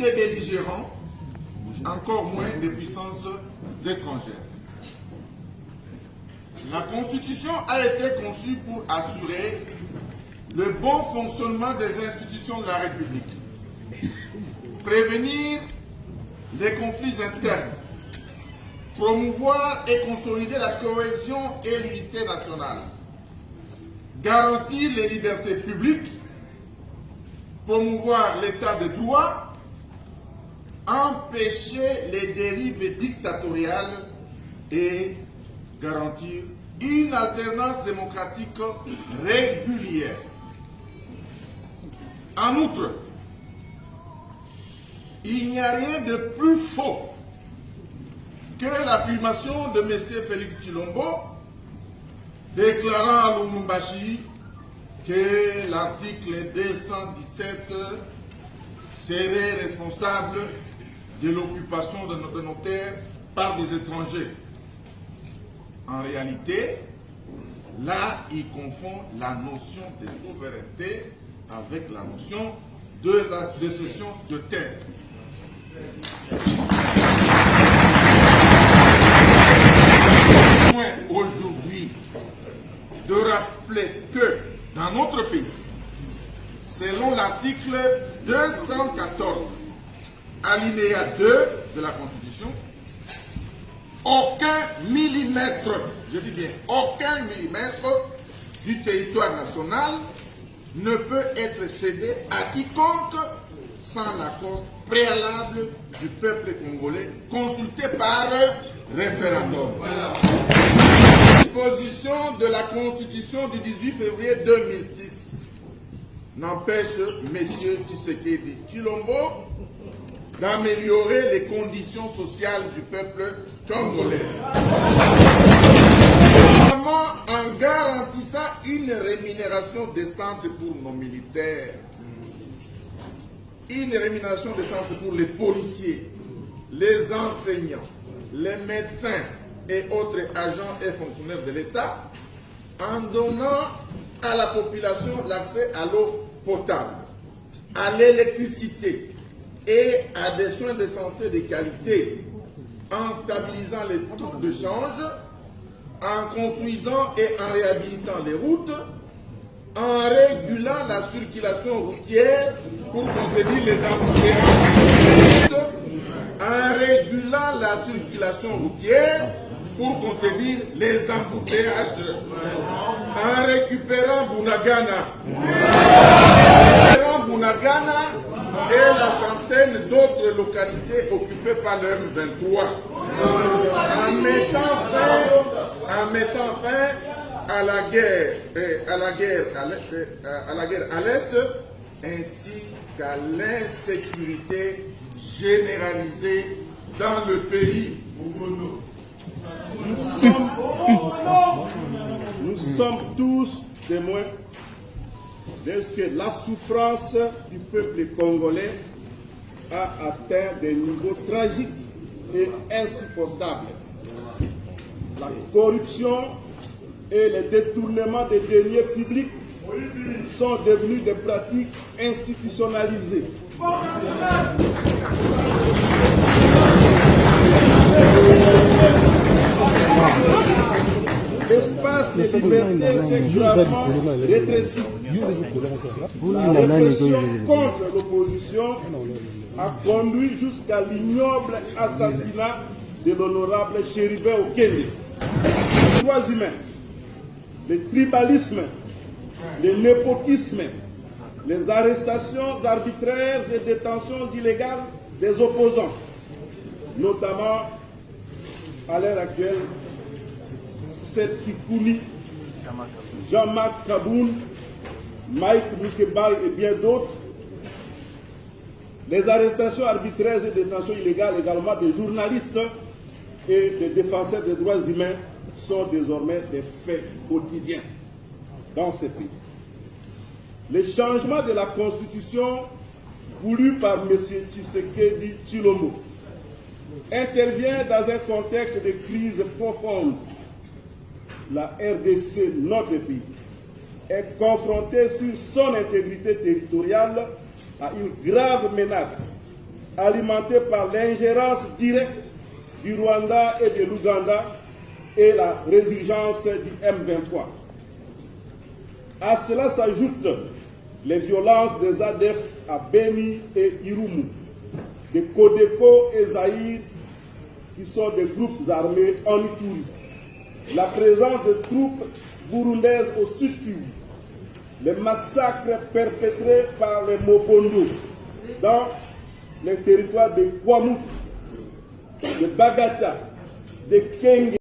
des belligérants, encore moins des puissances étrangères. La Constitution a été conçue pour assurer le bon fonctionnement des institutions de la République, prévenir les conflits internes, promouvoir et consolider la cohésion et l'unité nationale, garantir les libertés publiques, promouvoir l'état de droit, empêcher les dérives dictatoriales et garantir une alternance démocratique régulière. En outre, il n'y a rien de plus faux que l'affirmation de M. Félix Tshilombo déclarant à Lubumbashi que l'article 217 serait responsable de l'occupation de nos terres par des étrangers. En réalité, là, il confond la notion de souveraineté avec la notion de cession de terre. Aujourd'hui, de rappeler que dans notre pays, selon l'article 214, alinéa 2 de la Constitution, aucun millimètre, je dis bien aucun millimètre du territoire national ne peut être cédé à quiconque sans l'accord préalable du peuple congolais consulté par référendum. Voilà. Disposition de la Constitution du 18 février 2006 n'empêche M. Tshisekedi Tshilombo d'améliorer les conditions sociales du peuple congolais. Notamment en garantissant une rémunération décente pour nos militaires, une rémunération décente pour les policiers, les enseignants, les médecins et autres agents et fonctionnaires de l'État, en donnant à la population l'accès à l'eau potable, à l'électricité et à des soins de santé de qualité, en stabilisant les taux de change, en construisant et en réhabilitant les routes, en régulant la circulation routière pour contenir les embouteillages, en régulant la circulation routière pour contenir les embouteillages, en récupérant Bunagana, et la centaine d'autres localités occupées par le M23, en mettant fin à la guerre à l'Est, ainsi qu'à l'insécurité généralisée dans le pays. Nous sommes tous témoins de ce que la souffrance du peuple congolais a atteint des niveaux tragiques et insupportables. La corruption et le détournement des deniers publics sont devenus des pratiques institutionnalisées. L'espace de liberté s'est gravement rétréci. La répression contre l'opposition a conduit jusqu'à l'ignoble assassinat de l'honorable Chérubin Okende. Les droits humains, le tribalisme, le népotisme, les arrestations arbitraires et détentions illégales des opposants, notamment à l'heure actuelle, Seth Kikouni, Jean-Marc Kaboun, Mike Mukebal et bien d'autres, les arrestations arbitraires et détentions illégales également des journalistes et des défenseurs des droits humains sont désormais des faits quotidiens dans ce pays. Le changement de la Constitution voulu par M. Tshisekedi Tshilombo intervient dans un contexte de crise profonde. La RDC, notre pays, est confrontée sur son intégrité territoriale à une grave menace alimentés par l'ingérence directe du Rwanda et de l'Ouganda et la résurgence du M23. À cela s'ajoutent les violences des ADF à Beni et Irumu, de Kodeko et Zaïre, qui sont des groupes armés en Ituri, la présence de troupes burundaises au Sud Kivu, les massacres perpétrés par les Mobondo dans les territoires de Kwamut, de Bagata, de Kenge